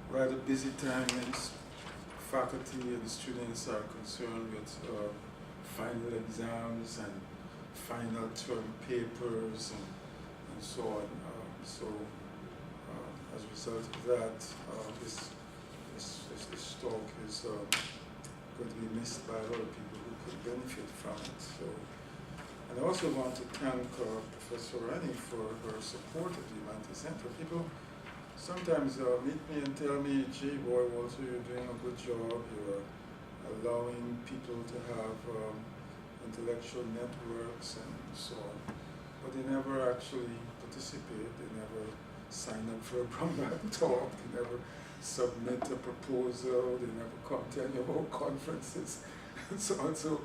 rather busy time when faculty and students are concerned with final exams and final term papers and so on. As a result of that, this talk is going to be missed by a lot of people who could benefit from it. So, and I also want to thank Professor Ranney for her support of the Humanities Center. People sometimes meet me and tell me, gee, boy, Walter, you're doing a good job. You're allowing people to have intellectual networks and so on. But they never actually participate. They never sign up for a Brumback talk. They never submit a proposal. They never come to any of our conferences and so on. So,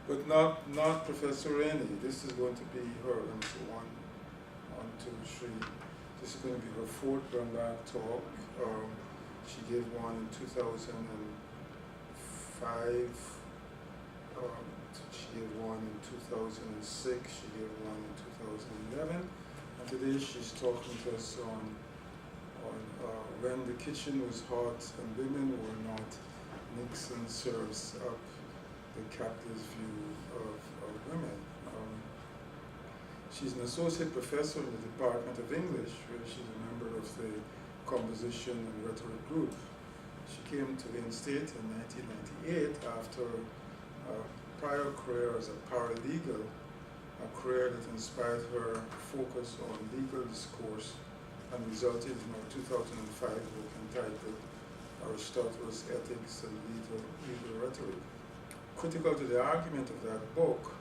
but not Professor Ranney. This is going to be her. Let me see, 1, 2, 3. This is going to be her 4th Brumback talk. She gave one in 2005. She gave one in 2006. She gave one in 2011. And today she's talking to us on when the kitchen was hot and women were not. Nixon serves up the capitalist view of women. She's an associate professor in the Department of English, where she's a member of the Composition and Rhetoric Group. She came to Wayne State in 1998 after a prior career as a paralegal, a career that inspired her focus on legal discourse and resulted in her 2005 book entitled Aristotle's Ethics and Legal Rhetoric. Critical to the argument of that book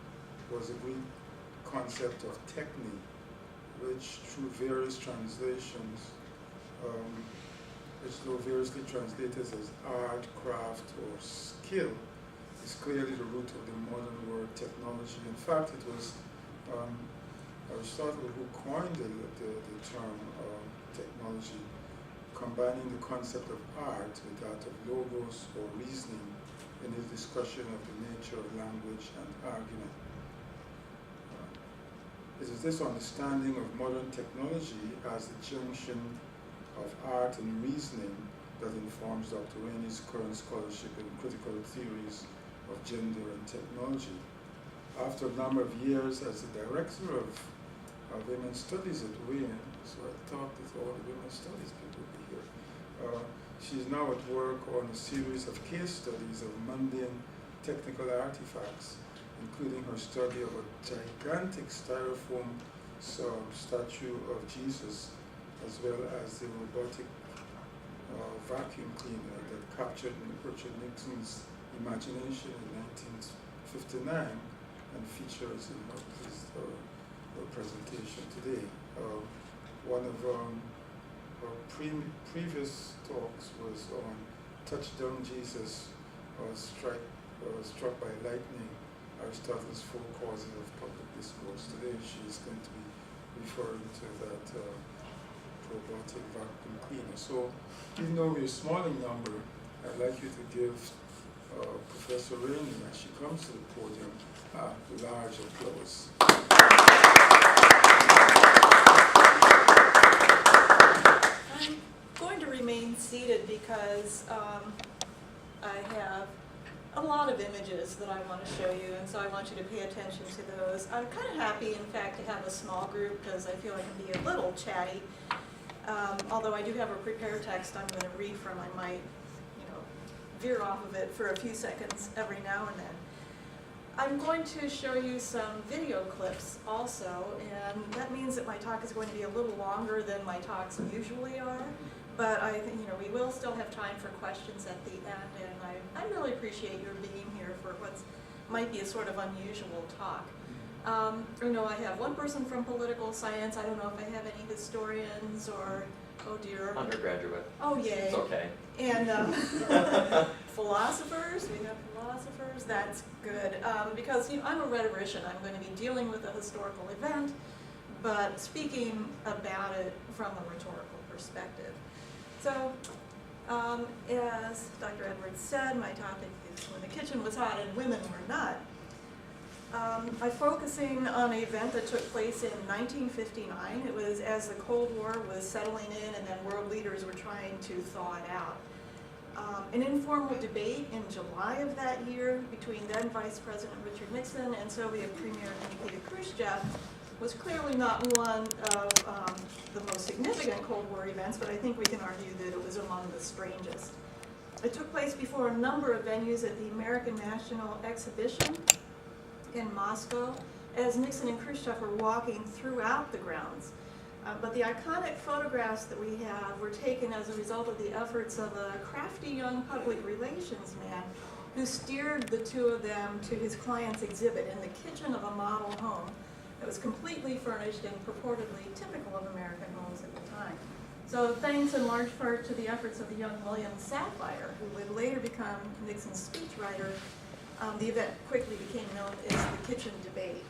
was the Greek concept of techne, which through various translations, which though variously translated as art, craft, or skill, is clearly the root of the modern word technology. In fact, it was Aristotle who coined the term technology, combining the concept of art with that of logos or reasoning in his discussion of the nature of language and argument. It is this understanding of modern technology as the junction of art and reasoning that informs Dr. Ranney's current scholarship in critical theories of gender and technology. After a number of years as the director of women's studies at Wayne, so I thought that all the women's studies people would be here. She's now at work on a series of case studies of mundane technical artifacts, including her study of a gigantic styrofoam statue of Jesus, as well as the robotic vacuum cleaner that captured Richard Nixon's imagination in 1959 and features in her presentation today. One of her previous talks was on Touchdown Jesus, struck by lightning, Aristotle's 4 causes of public discourse. Today she is going to be referring to that robotic vacuum cleaner. So even though we're small in number, I'd like you to give Professor Ranney, as she comes to the podium, a large applause. I'm going to remain seated because I have a lot of images that I want to show you, and so I want you to pay attention to those. I'm kind of happy, in fact, to have a small group because I feel I can be a little chatty. Although I do have a prepared text I'm going to read from, I might, veer off of it for a few seconds every now and then. I'm going to show you some video clips also, and that means that my talk is going to be a little longer than my talks usually are. But I think we will still have time for questions at the end, and I really appreciate your being here for what might be a sort of unusual talk. I have one person from political science. I don't know if I have any historians or, oh dear. Undergraduate. Oh yay. It's okay. And philosophers, we have philosophers, that's good. Because I'm a rhetorician, I'm going to be dealing with a historical event, but speaking about it from a rhetorical perspective. So, as Dr. Edwards said, my topic is when the kitchen was hot and women were not. I'm focusing on an event that took place in 1959. It was as the Cold War was settling in and then world leaders were trying to thaw it out. An informal debate in July of that year between then Vice President Richard Nixon and Soviet Premier Nikita Khrushchev was clearly not one of the most significant Cold War events, but I think we can argue that it was among the strangest. It took place before a number of venues at the American National Exhibition in Moscow as Nixon and Khrushchev were walking throughout the grounds. But the iconic photographs that we have were taken as a result of the efforts of a crafty young public relations man who steered the two of them to his client's exhibit in the kitchen of a model home that was completely furnished and purportedly typical of American homes at the time. So thanks in large part to the efforts of the young William Sapphire, who would later become Nixon's speechwriter, the event quickly became known as the kitchen debate.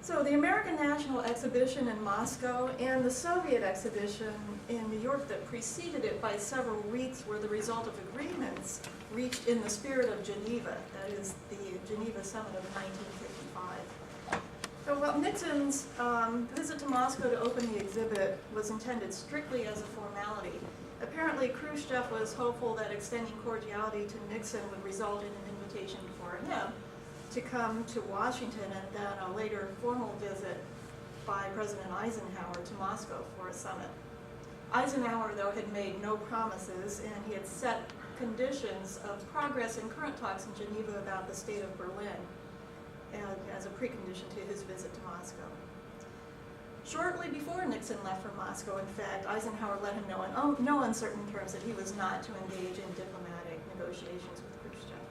So the American National Exhibition in Moscow and the Soviet exhibition in New York that preceded it by several weeks were the result of agreements reached in the spirit of Geneva, that is the Geneva Summit of 1955. So while Nixon's visit to Moscow to open the exhibit was intended strictly as a formality, apparently Khrushchev was hopeful that extending cordiality to Nixon would result in an invitation for him to come to Washington and then a later formal visit by President Eisenhower to Moscow for a summit. Eisenhower, though, had made no promises, and he had set conditions of progress in current talks in Geneva about the state of Berlin and as a precondition to his visit to Moscow. Shortly before Nixon left for Moscow, in fact, Eisenhower let him know in no uncertain terms that he was not to engage in diplomatic negotiations with Khrushchev.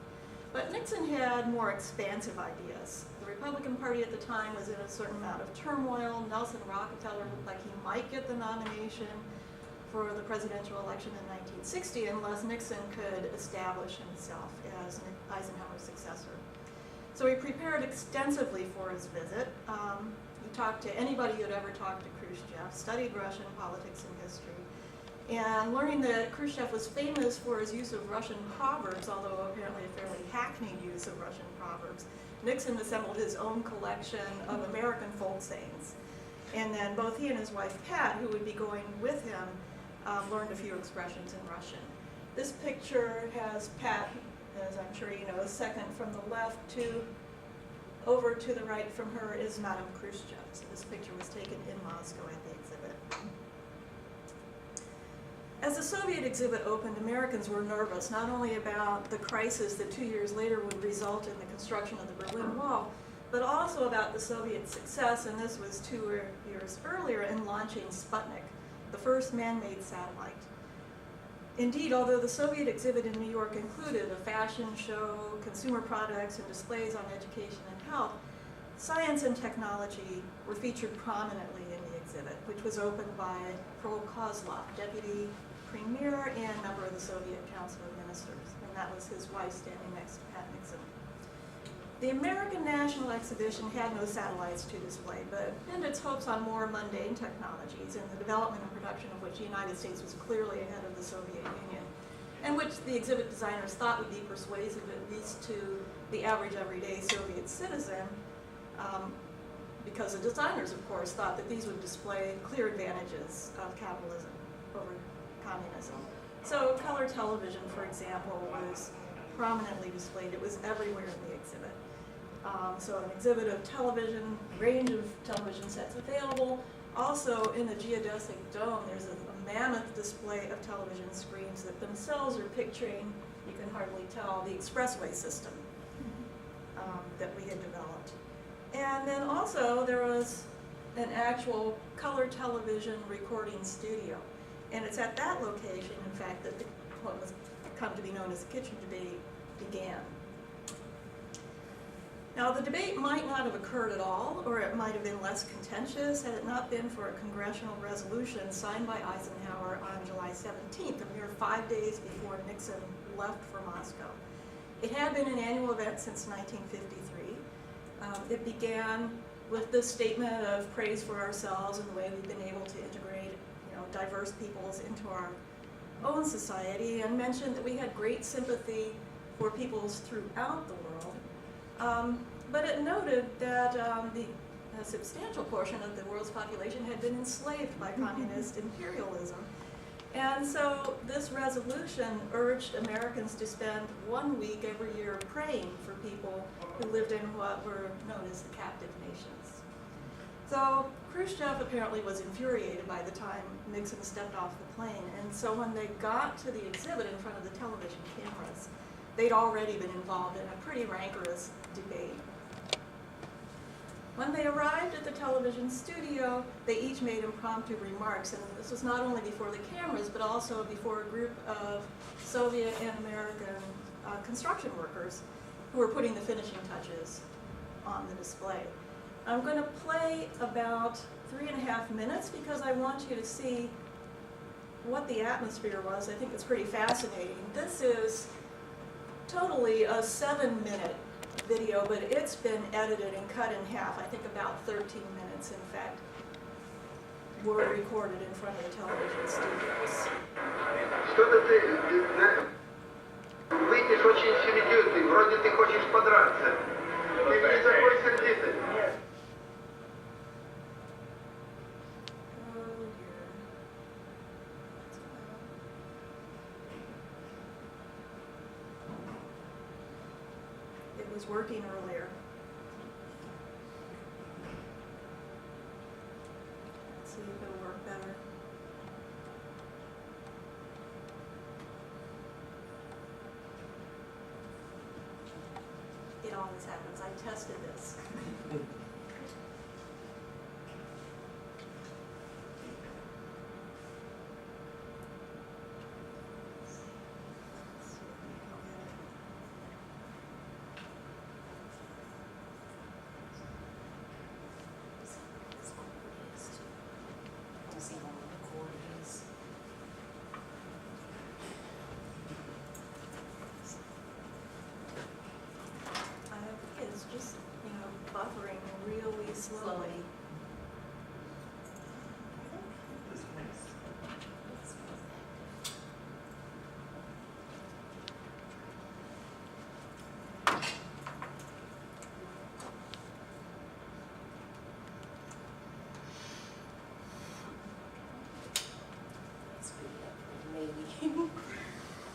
But Nixon had more expansive ideas. The Republican Party at the time was in a certain amount of turmoil. Nelson Rockefeller looked like he might get the nomination for the presidential election in 1960 unless Nixon could establish himself as Eisenhower's successor. So he prepared extensively for his visit. He talked to anybody who had ever talked to Khrushchev, studied Russian politics and history, and learning that Khrushchev was famous for his use of Russian proverbs, although apparently a fairly hackneyed use of Russian proverbs, Nixon assembled his own collection of American folk sayings. And then both he and his wife, Pat, who would be going with him, learned a few expressions in Russian. This picture has Pat, as I'm sure you know, second from the left to over to the right from her is Madame Khrushchev. So this picture was taken in Moscow at the exhibit. As the Soviet exhibit opened, Americans were nervous, not only about the crisis that 2 years later would result in the construction of the Berlin Wall, but also about the Soviet success, and this was 2 years earlier, in launching Sputnik, the first man-made satellite. Indeed, although the Soviet exhibit in New York included a fashion show, consumer products, and displays on education and health, science and technology were featured prominently in the exhibit, which was opened by Kozlov, deputy premier and member of the Soviet Council of Ministers, and that was his wife standing next to Pat Nixon. The American National Exhibition had no satellites to display, but pinned its hopes on more mundane technologies, and the development and production of which the United States was clearly ahead of the Soviet Union, and which the exhibit designers thought would be persuasive, at least to the average everyday Soviet citizen, because the designers, of course, thought that these would display clear advantages of capitalism over communism. So color television, for example, was prominently displayed. It was everywhere in the exhibit. So an exhibit of television, range of television sets available. Also in the geodesic dome, there's a mammoth display of television screens that themselves are picturing, you can hardly tell, the expressway system that we had developed. And then also there was an actual color television recording studio. And it's at that location, in fact, that what was come to be known as the kitchen debate began. Now, the debate might not have occurred at all, or it might have been less contentious had it not been for a congressional resolution signed by Eisenhower on July 17th, a mere 5 days before Nixon left for Moscow. It had been an annual event since 1953. It began with this statement of praise for ourselves and the way we've been able to integrate, diverse peoples into our own society, and mentioned that we had great sympathy for peoples throughout the world, But it noted that a substantial portion of the world's population had been enslaved by communist imperialism. And so this resolution urged Americans to spend 1 week every year praying for people who lived in what were known as the captive nations. So Khrushchev apparently was infuriated by the time Nixon stepped off the plane, and so when they got to the exhibit in front of the television cameras, they'd already been involved in a pretty rancorous debate. When they arrived at the television studio, they each made impromptu remarks, and this was not only before the cameras, but also before a group of Soviet and American construction workers who were putting the finishing touches on the display. I'm going to play about 3.5 minutes because I want you to see what the atmosphere was. I think it's pretty fascinating. This is totally a 7-minute video, but it's been edited and cut in half. I think about 13 minutes, in fact, were recorded in front of the television studios. Что-то ты выйдешь очень сердитый, вроде ты хочешь подраться. Ты не такой сердитый. It was working earlier. Let's see if it'll work better. It always happens. I tested this. It's just, buffering really slowly.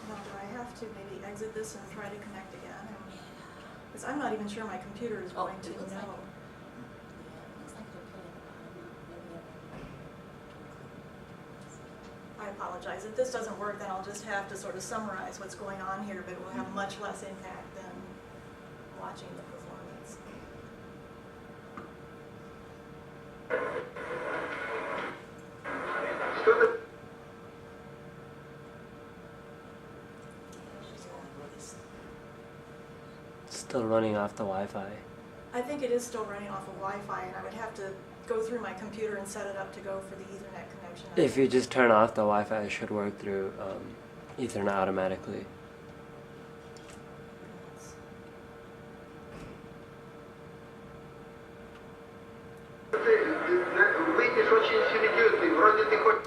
Now, do I have to maybe exit this and try to connect again? Because I'm not even sure my computer is going to know. I apologize. If this doesn't work, then I'll just have to sort of summarize what's going on here, but it will have much less impact than watching the performance. Still running off the Wi-Fi. I think it is still running off of Wi-Fi, and I would have to go through my computer and set it up to go for the Ethernet connection. If you just turn off the Wi-Fi, it should work through Ethernet automatically. Выйдешь очень сердитый, вроде ты хочешь.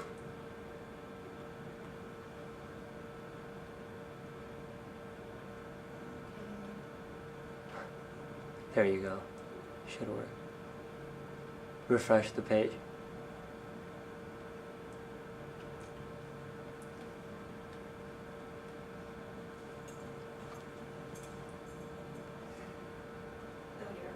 There you go. Should work. Refresh the page. Oh dear.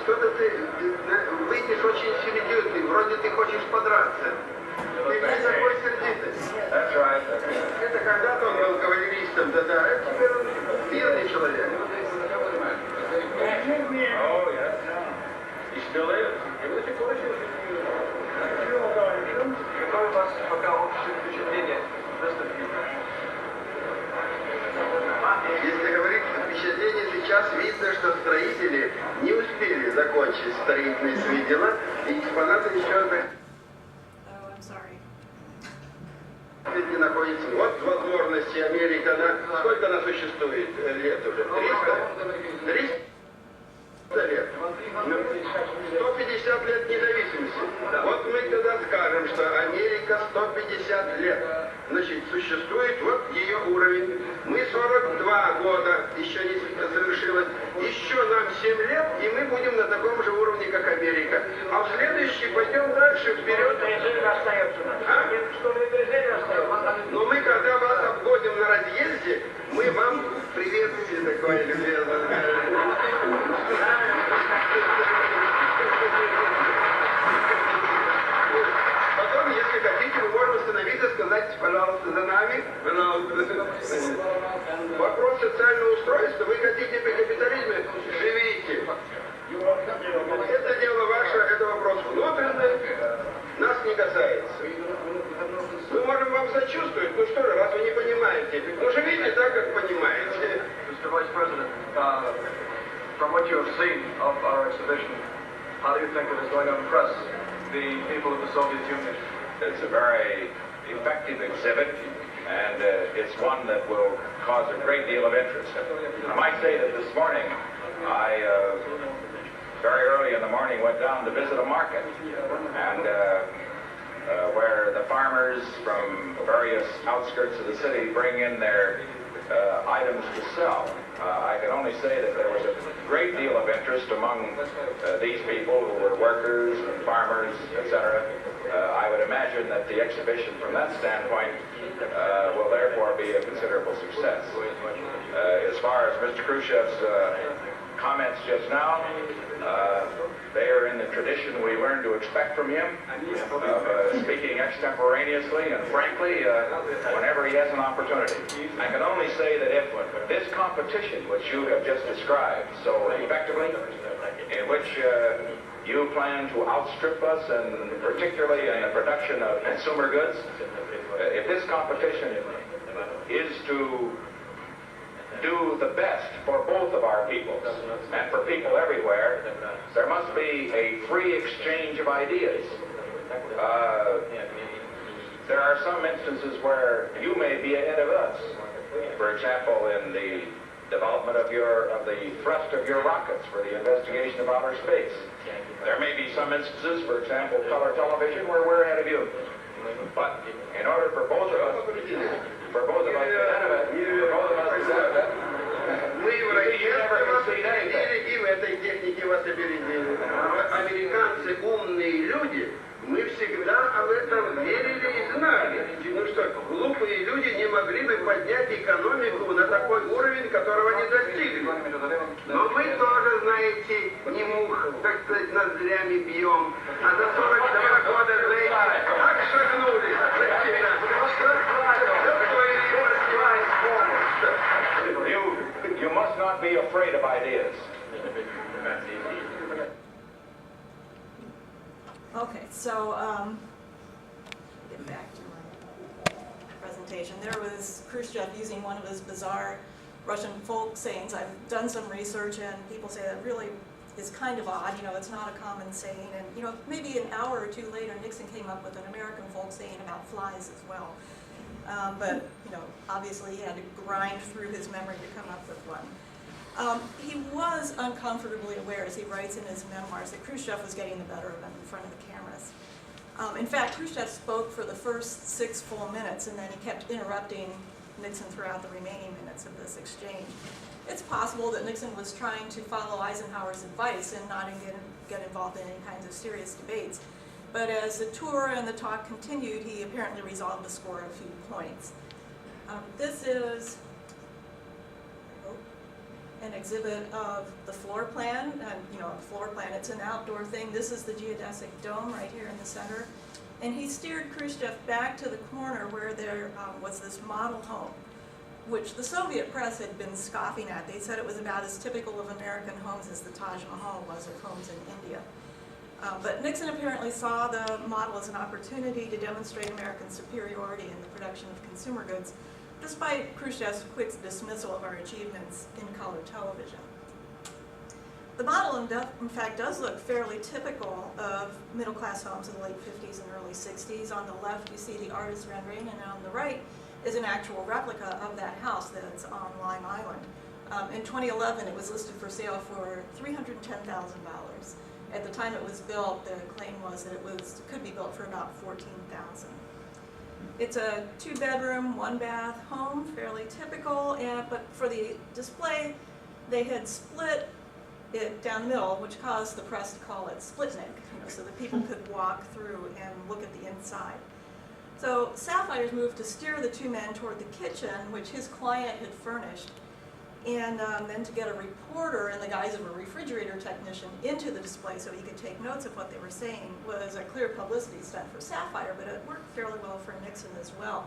Что-то ты выйдешь очень сердитый, вроде ты хочешь подраться. Ты не такой сердитый. Это когда-то он был кавалеристом, да-да, а теперь он мирный человек. Какое у вас пока общее впечатление? Если говорить о впечатлении, сейчас видно, что строители не успели закончить строительные свои дела, и экспонаты еще Oh, I'm sorry. не находятся. Вот возможности Америки, сколько она существует лет уже? 300? 300 лет. 150 лет не 2 года еще не завершилось. Еще нам 7 лет, и мы будем на таком же уровне, как Америка. А в следующий пойдем дальше, вперед. Но мы, когда вас обгоним на разъезде, мы вам приветствие такое любезное. Потом, если хотите, мы можем остановиться, сказать, пожалуйста, за нами. Вопрос социального устройства. Вы хотите при капитализме? Живите. Это дело ваше, это вопрос внутренний, нас не касается. Мы можем вам сочувствовать, ну что же, раз вы не понимаете, ну живите так, как понимаете. Mr. Vice President, from what you have seen of our exhibition, how do you think it is going to impress the people of the Soviet Union? It's a very effective exhibit, and it's one that will cause a great deal of interest. I might say that this morning, I very early in the morning went down to visit a market, and where the farmers from various outskirts of the city bring in their items to sell. I can only say that there was a great deal of interest among these people who were workers and farmers, etc. I would imagine that the exhibition from that standpoint will therefore be a considerable success. As far as Mr. Khrushchev's comments just now, they are in the tradition we learned to expect from him, of speaking extemporaneously and frankly whenever he has an opportunity. I can only say that if this competition, which you have just described so effectively, in which you plan to outstrip us, and particularly in the production of consumer goods, if this competition is to do the best for both of our peoples and for people everywhere, there must be a free exchange of ideas. There are some instances where you may be ahead of us. For example, in the development of the thrust of your rockets for the investigation of outer space. There may be some instances, for example, color television, where we're ahead of you. But in order for both of us to benefit, мы европейцы вас опередили, и в этой технике вас опередили. Американцы умные люди, мы всегда об этом верили и знали. Ну что, глупые люди не могли бы поднять экономику на такой уровень, которого не достигли. Но мы тоже, знаете, не мух, так сказать, ноздрями бьем. А за 42 года, знаете, так шагнули за себя. You must not be afraid of ideas. Okay, so get back to my presentation. There was Khrushchev using one of his bizarre Russian folk sayings. I've done some research, and people say that really is kind of odd. You know, it's not a common saying. And you know, maybe an hour or two later, Nixon came up with an American folk saying about flies as well. But you know, obviously he had to grind through his memory to come up with one. He was uncomfortably aware, as he writes in his memoirs, that Khrushchev was getting the better of him in front of the cameras. In fact, Khrushchev spoke for the first 6 full minutes, and then he kept interrupting Nixon throughout the remaining minutes of this exchange. It's possible that Nixon was trying to follow Eisenhower's advice and not get involved in any kinds of serious debates. But as the tour and the talk continued, he apparently resolved to score a few points. This is an exhibit of the floor plan, and you know, a floor plan, it's an outdoor thing. This is the geodesic dome right here in the center. And he steered Khrushchev back to the corner where there was this model home, which the Soviet press had been scoffing at. They said it was about as typical of American homes as the Taj Mahal was of homes in India. But Nixon apparently saw the model as an opportunity to demonstrate American superiority in the production of consumer goods, despite Khrushchev's quick dismissal of our achievements in color television. The model, in fact, does look fairly typical of middle-class homes in the late 50s and early 60s. On the left, you see the artist Ranney, and on the right is an actual replica of that house that's on Lime Island. In 2011, it was listed for sale for $310,000. At the time it was built, the claim was that it could be built for about $14,000. It's a 2-bedroom, 1-bath home, fairly typical, but for the display, they had split it down the middle, which caused the press to call it Splitnik, so that people could walk through and look at the inside. So Sapphire's moved to steer the two men toward the kitchen, which his client had furnished, and then to get a reporter in the guise of a refrigerator technician into the display so he could take notes of what they were saying was a clear publicity stunt for Sapphire, but it worked fairly well for Nixon as well.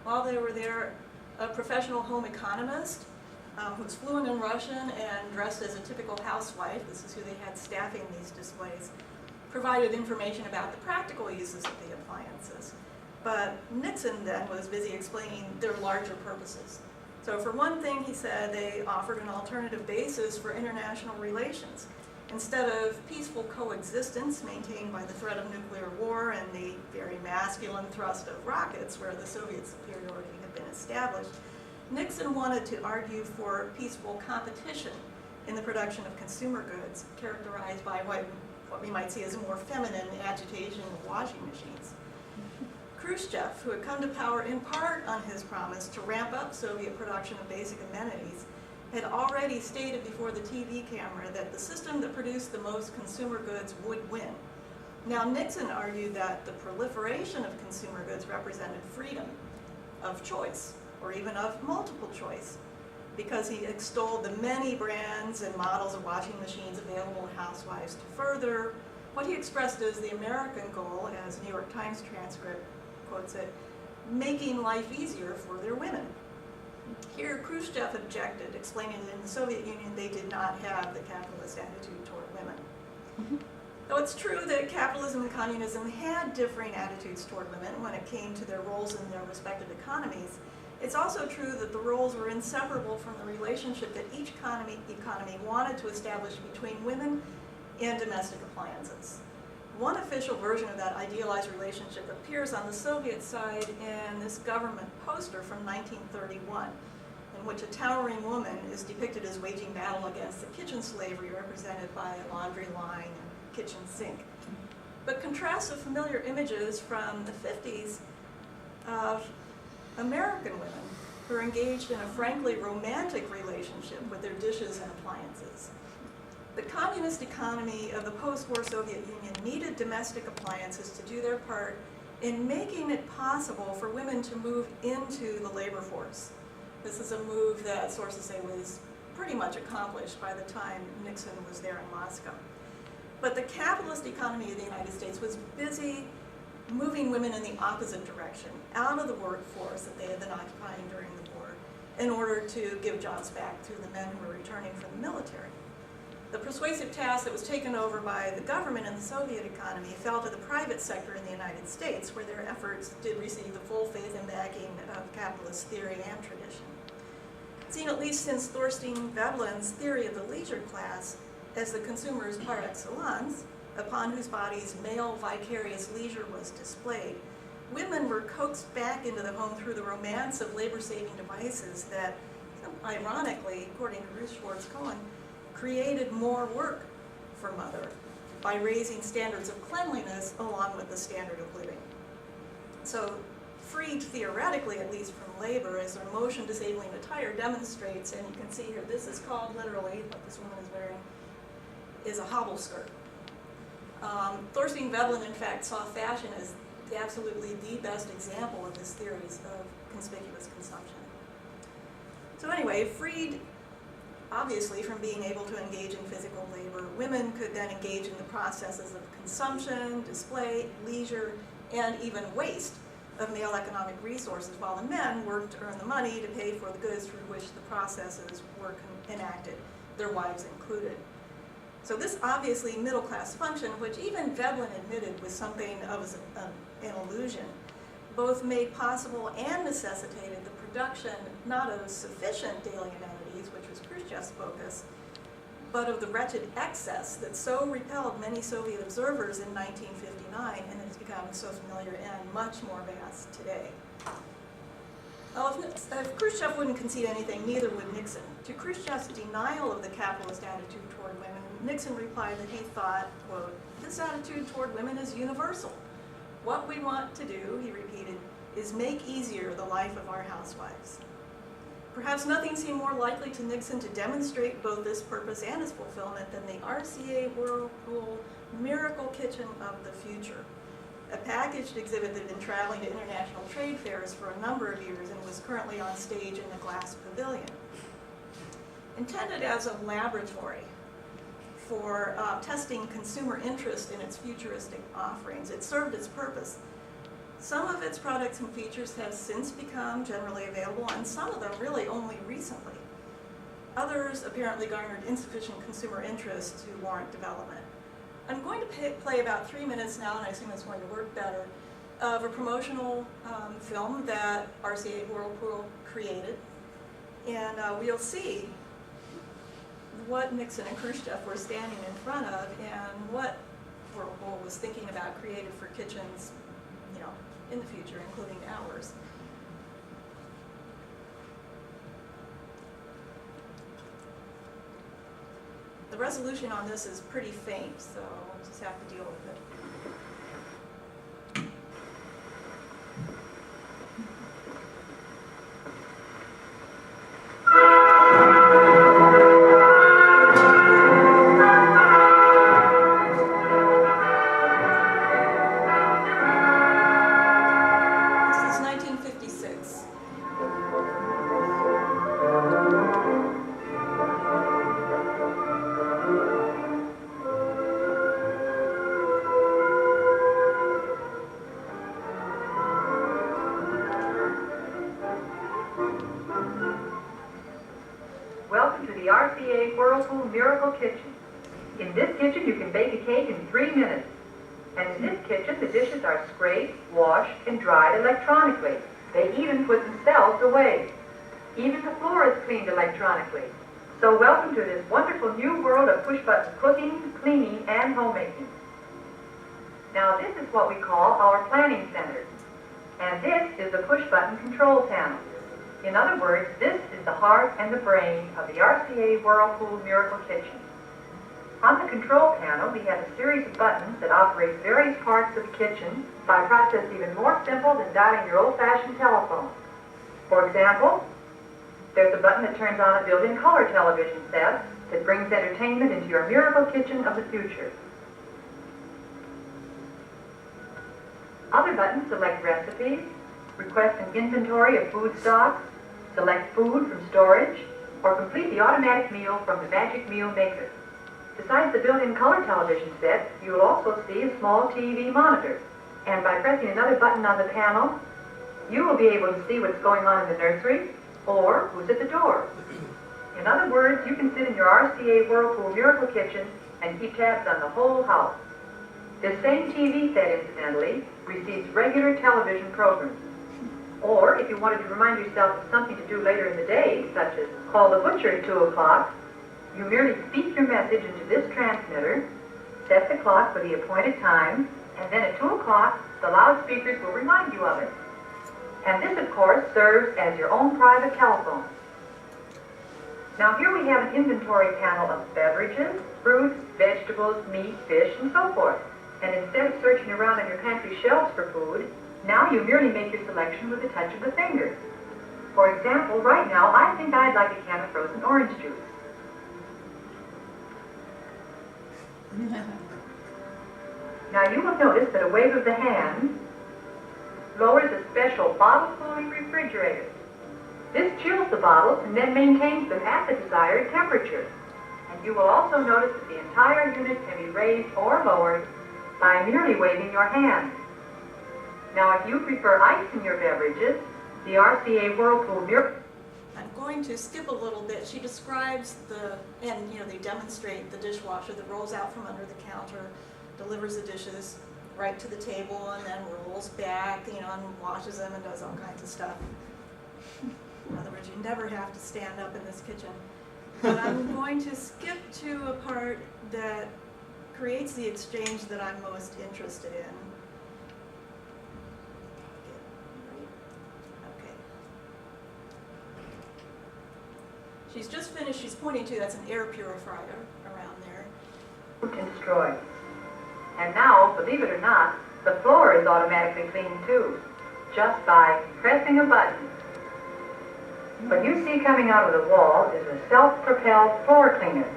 While they were there, a professional home economist who's fluent in Russian and dressed as a typical housewife, this is who they had staffing these displays, provided information about the practical uses of the appliances. But Nixon then was busy explaining their larger purposes. So for one thing, he said they offered an alternative basis for international relations. Instead of peaceful coexistence maintained by the threat of nuclear war and the very masculine thrust of rockets where the Soviet superiority had been established, Nixon wanted to argue for peaceful competition in the production of consumer goods, characterized by what we might see as a more feminine agitation of washing machines. Khrushchev, who had come to power in part on his promise to ramp up Soviet production of basic amenities, had already stated before the TV camera that the system that produced the most consumer goods would win. Now, Nixon argued that the proliferation of consumer goods represented freedom of choice, or even of multiple choice, because he extolled the many brands and models of washing machines available to housewives to further what he expressed as the American goal, as New York Times transcript quotes it, making life easier for their women. Here, Khrushchev objected, explaining that in the Soviet Union they did not have the capitalist attitude toward women. Though it's true that capitalism and communism had differing attitudes toward women when it came to their roles in their respective economies, it's also true that the roles were inseparable from the relationship that each economy wanted to establish between women and domestic appliances. One official version of that idealized relationship appears on the Soviet side in this government poster from 1931, in which a towering woman is depicted as waging battle against the kitchen slavery represented by a laundry line and kitchen sink. But contrasts with familiar images from the 50s of American women who are engaged in a frankly romantic relationship with their dishes and appliances. The communist economy of the post-war Soviet Union needed domestic appliances to do their part in making it possible for women to move into the labor force. This is a move that sources say was pretty much accomplished by the time Nixon was there in Moscow. But the capitalist economy of the United States was busy moving women in the opposite direction, out of the workforce that they had been occupying during the war, in order to give jobs back to the men who were returning from the military. The persuasive task that was taken over by the government in the Soviet economy fell to the private sector in the United States, where their efforts did receive the full faith and backing of capitalist theory and tradition. Seen at least since Thorstein Veblen's theory of the leisure class as the consumer's par excellence, upon whose bodies male vicarious leisure was displayed, women were coaxed back into the home through the romance of labor-saving devices that, ironically, according to Ruth Schwartz-Cohen, created more work for mother by raising standards of cleanliness along with the standard of living. So, freed theoretically, at least from labor, as their motion disabling attire demonstrates, and you can see here, this is called literally, what this woman is wearing, is a hobble skirt. Thorstein Veblen, in fact, saw fashion as absolutely the best example of this theory of conspicuous consumption. So anyway, freed obviously from being able to engage in physical labor, women could then engage in the processes of consumption, display, leisure, and even waste of male economic resources, while the men worked to earn the money to pay for the goods through which the processes were enacted, their wives included. So this obviously middle-class function, which even Veblen admitted was something of an illusion, both made possible and necessitated the production not of sufficient daily amenities, which was Khrushchev's focus, but of the wretched excess that so repelled many Soviet observers in 1959 and has become so familiar and much more vast today. Well, if Khrushchev wouldn't concede anything, neither would Nixon. To Khrushchev's denial of the capitalist attitude toward women, Nixon replied that he thought, quote, "This attitude toward women is universal. What we want to do," he repeated, is make easier the life of our housewives. Perhaps nothing seemed more likely to Nixon to demonstrate both this purpose and its fulfillment than the RCA Whirlpool Miracle Kitchen of the Future, a packaged exhibit that had been traveling to international trade fairs for a number of years and was currently on stage in the Glass Pavilion. Intended as a laboratory for testing consumer interest in its futuristic offerings, it served its purpose. Some of its products and features have since become generally available, and some of them really only recently. Others apparently garnered insufficient consumer interest to warrant development. I'm going to play about 3 minutes now, and I assume it's going to work better, of a promotional film that RCA Whirlpool created. And we'll see what Nixon and Khrushchev were standing in front of and what Whirlpool was thinking about created for kitchens, in the future, including ours. The resolution on this is pretty faint, so we'll just have to deal with it. Welcome to the RCA Whirlpool Miracle Kitchen. In this kitchen, you can bake a cake in 3 minutes. And in this kitchen, the dishes are scraped, washed, and dried electronically. They even put themselves away. Even the floor is cleaned electronically. So welcome to this wonderful new world of push-button cooking, cleaning, and homemaking. Now this is what we call our planning center. And this is the push-button control panel. In other words, this is the heart and the brain of the RCA Whirlpool Miracle Kitchen. On the control panel, we have a series of buttons that operate various parts of the kitchen by a process even more simple than dialing your old-fashioned telephone. For example, there's a button that turns on a built-in color television set that brings entertainment into your miracle kitchen of the future. Other buttons select recipes, request an inventory of food stocks, select food from storage, or complete the automatic meal from the Magic Meal Maker. Besides the built-in color television set, you will also see a small TV monitor. And by pressing another button on the panel, you will be able to see what's going on in the nursery or who's at the door. In other words, you can sit in your RCA Whirlpool Miracle Kitchen and keep tabs on the whole house. This same TV set, incidentally, receives regular television programs. Or, if you wanted to remind yourself of something to do later in the day, such as call the butcher at 2 o'clock, you merely speak your message into this transmitter, set the clock for the appointed time, and then at 2 o'clock, the loudspeakers will remind you of it. And this, of course, serves as your own private telephone. Now here we have an inventory panel of beverages, fruits, vegetables, meat, fish, and so forth. And instead of searching around on your pantry shelves for food, now you merely make your selection with a touch of the finger. For example, right now, I think I'd like a can of frozen orange juice. Now you will notice that a wave of the hand lowers a special bottle cooling refrigerator. This chills the bottles and then maintains them at the desired temperature. And you will also notice that the entire unit can be raised or lowered by merely waving your hand. Now, if you prefer ice in your beverages, the RCA Whirlpool Miracle. I'm going to skip a little bit. She describes they demonstrate the dishwasher that rolls out from under the counter, delivers the dishes right to the table, and then rolls back, and washes them and does all kinds of stuff. In other words, you never have to stand up in this kitchen. But I'm going to skip to a part that creates the exchange that I'm most interested in. Okay. She's just finished, she's pointing to, that's an air purifier around there. And destroyed. And now, believe it or not, the floor is automatically cleaned too. just by pressing a button. What you see coming out of the wall is a self-propelled floor cleaner.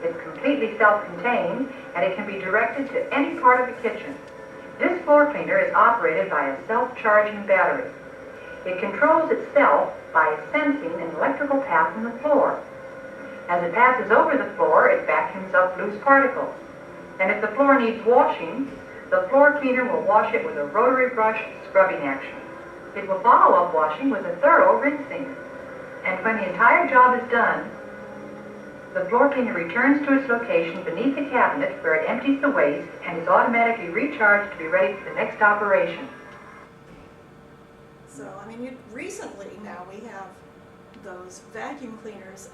It's completely self-contained, and it can be directed to any part of the kitchen. This floor cleaner is operated by a self-charging battery. It controls itself by sensing an electrical path in the floor. As it passes over the floor, it vacuums up loose particles. And if the floor needs washing, the floor cleaner will wash it with a rotary brush scrubbing action. It will follow up washing with a thorough rinsing. And when the entire job is done, the floor cleaner returns to its location beneath the cabinet where it empties the waste and is automatically recharged to be ready for the next operation. So, I mean, recently now we have those vacuum cleaners.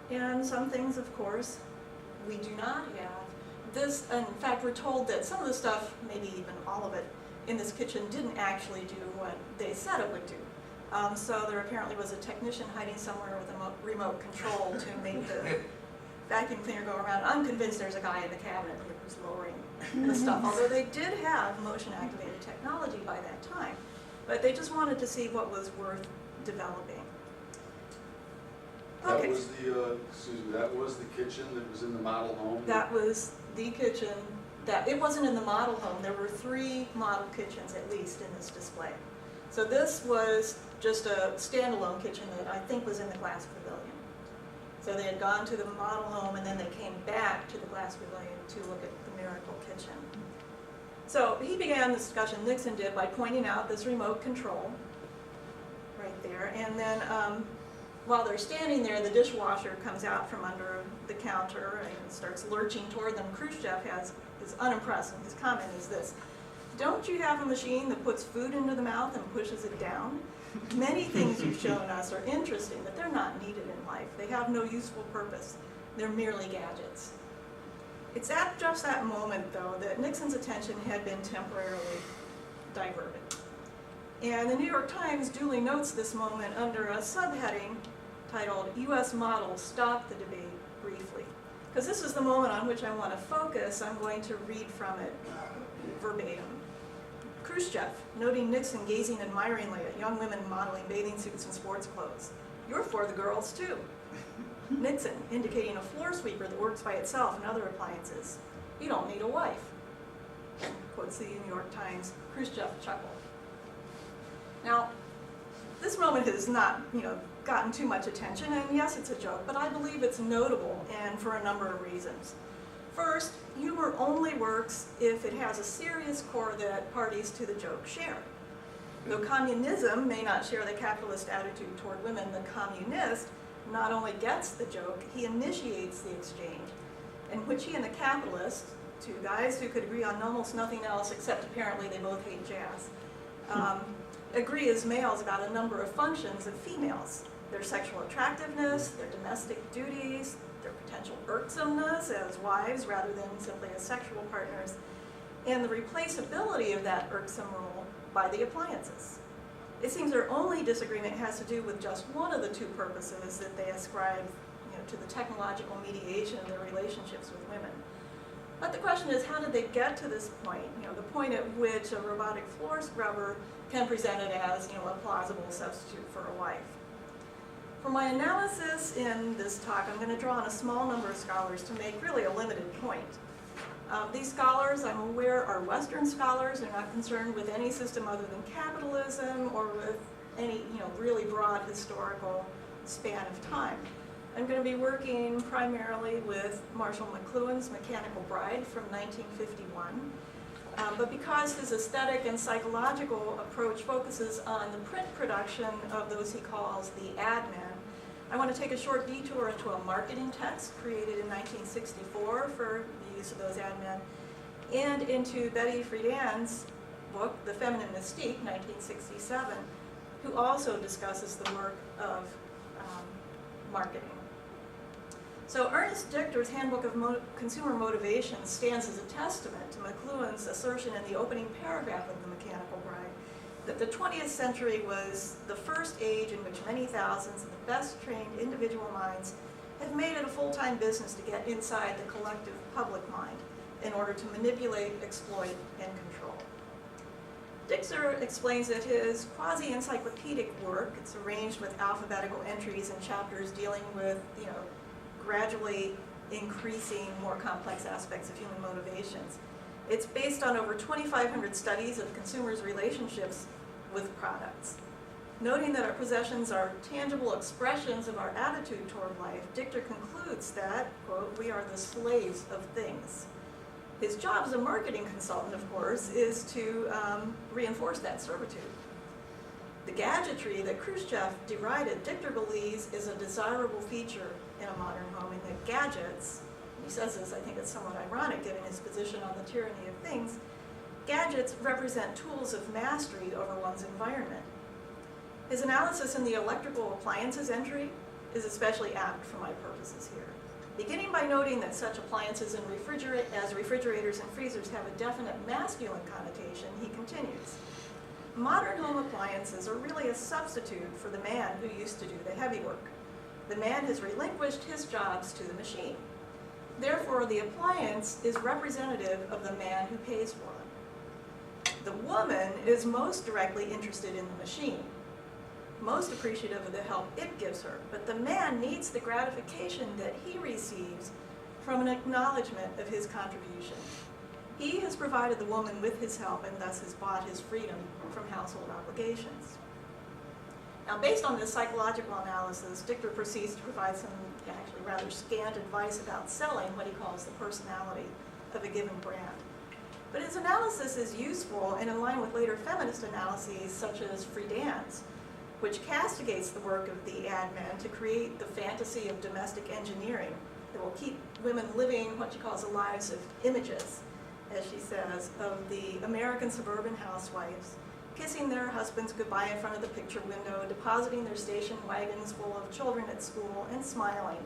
And some things, of course, we do not have. This, in fact, we're told that some of the stuff, maybe even all of it, in this kitchen didn't actually do what they said it would do. So there apparently was a technician hiding somewhere with a remote control to make the vacuum cleaner go around. I'm convinced there's a guy in the cabinet who was lowering the stuff, although they did have motion-activated technology by that time. But they just wanted to see what was worth developing. That Okay. was the, excuse me, that was the kitchen that was in the model home? That was the kitchen. It wasn't in the model home. There were 3 model kitchens at least in this display. So this was just a standalone kitchen that I think was in the glass pavilion. So they had gone to the model home and then they came back to the glass pavilion to look at the miracle kitchen. So he began the discussion, Nixon did, by pointing out this remote control right there. And then while they're standing there, the dishwasher comes out from under the counter and starts lurching toward them. Khrushchev is unimpressed, and his comment is this: "Don't you have a machine that puts food into the mouth and pushes it down? Many things you've shown us are interesting, but they're not needed in life. They have no useful purpose. They're merely gadgets." It's at just that moment, though, that Nixon's attention had been temporarily diverted. And the New York Times duly notes this moment under a subheading titled, "U.S. Models Stop the Debate Briefly." Because this is the moment on which I want to focus, I'm going to read from it verbatim. Khrushchev, noting Nixon gazing admiringly at young women modeling bathing suits and sports clothes. "You're for the girls, too." Nixon, indicating a floor sweeper that works by itself and other appliances. "You don't need a wife." Quotes the New York Times. Khrushchev chuckled. Now, this moment has not, gotten too much attention, and yes, it's a joke, but I believe it's notable, and for a number of reasons. First, humor only works if it has a serious core that parties to the joke share. Though communism may not share the capitalist attitude toward women, the communist not only gets the joke, he initiates the exchange, in which he and the capitalist, 2 guys who could agree on almost nothing else except apparently they both hate jazz, agree as males about a number of functions of females: their sexual attractiveness, their domestic duties, their potential irksomeness as wives rather than simply as sexual partners, and the replaceability of that irksome role by the appliances. It seems their only disagreement has to do with just one of the 2 purposes that they ascribe to the technological mediation of their relationships with women. But the question is, how did they get to this point? The point at which a robotic floor scrubber can present it as a plausible substitute for a wife. For my analysis in this talk, I'm going to draw on a small number of scholars to make really a limited point. These scholars, I'm aware, are Western scholars. They're not concerned with any system other than capitalism or with any really broad historical span of time. I'm going to be working primarily with Marshall McLuhan's Mechanical Bride from 1951. But because his aesthetic and psychological approach focuses on the print production of those he calls the ad men, I want to take a short detour into a marketing text created in 1964 for the use of those ad men, and into Betty Friedan's book, The Feminine Mystique, 1967, who also discusses the work of marketing. So Ernest Dichter's Handbook of Consumer Motivation stands as a testament to McLuhan's assertion in the opening paragraph of The Mechanical Bride that the 20th century was the first age in which many thousands of the best trained individual minds have made it a full-time business to get inside the collective public mind in order to manipulate, exploit, and control. Dixer explains that his quasi-encyclopedic work, it's arranged with alphabetical entries and chapters dealing with, gradually increasing more complex aspects of human motivations. It's based on over 2,500 studies of consumers' relationships with products. Noting that our possessions are tangible expressions of our attitude toward life, Dixer concludes that, quote, we are the slaves of things. His job as a marketing consultant, of course, is to reinforce that servitude. The gadgetry that Khrushchev derided, Dixer believes, is a desirable feature in a modern home, and that gadgets, he says this, I think it's somewhat ironic given his position on the tyranny of things, gadgets represent tools of mastery over one's environment. His analysis in the electrical appliances entry is especially apt for my purposes here. Beginning by noting that such appliances as refrigerators and freezers have a definite masculine connotation, he continues, modern home appliances are really a substitute for the man who used to do the heavy work. The man has relinquished his jobs to the machine. Therefore, the appliance is representative of the man who pays for them. The woman is most directly interested in the machine, most appreciative of the help it gives her, but the man needs the gratification that he receives from an acknowledgement of his contribution. He has provided the woman with his help and thus has bought his freedom from household obligations. Now, based on this psychological analysis, Dixer proceeds to provide some actually rather scant advice about selling what he calls the personality of a given brand. But his analysis is useful and in line with later feminist analyses such as Friedan's, which castigates the work of the ad men to create the fantasy of domestic engineering that will keep women living what she calls the lives of images, as she says, of the American suburban housewives, kissing their husbands goodbye in front of the picture window, depositing their station wagons full of children at school, and smiling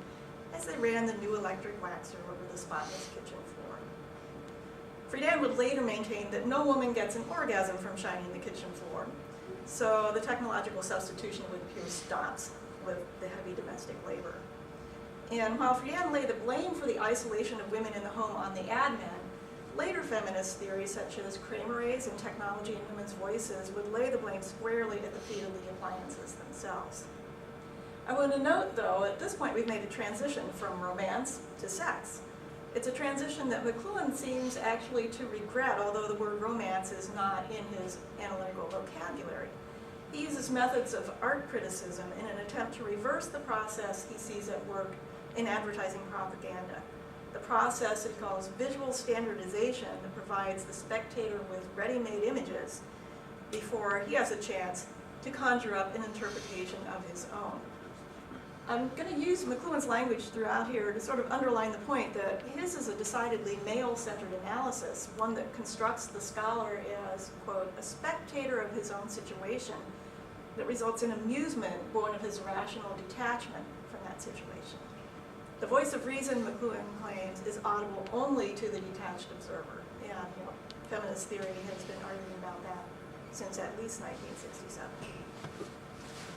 as they ran the new electric waxer over the spotless kitchen floor. Friedan would later maintain that no woman gets an orgasm from shining the kitchen floor, so the technological substitution would appear stops with the heavy domestic labor. And while Friedan laid the blame for the isolation of women in the home on the ad men, later feminist theories such as Kramer's and Technology and Women's Voices would lay the blame squarely at the feet of the appliances themselves. I want to note, though, at this point we've made a transition from romance to sex. It's a transition that McLuhan seems actually to regret, although the word romance is not in his analytical vocabulary. He uses methods of art criticism in an attempt to reverse the process he sees at work in advertising propaganda. The process he calls visual standardization that provides the spectator with ready-made images before he has a chance to conjure up an interpretation of his own. I'm going to use McLuhan's language throughout here to sort of underline the point that his is a decidedly male-centered analysis, one that constructs the scholar as, quote, a spectator of his own situation that results in amusement born of his rational detachment from that situation. The voice of reason, McLuhan claims, is audible only to the detached observer. And feminist theory has been arguing about that since at least 1967.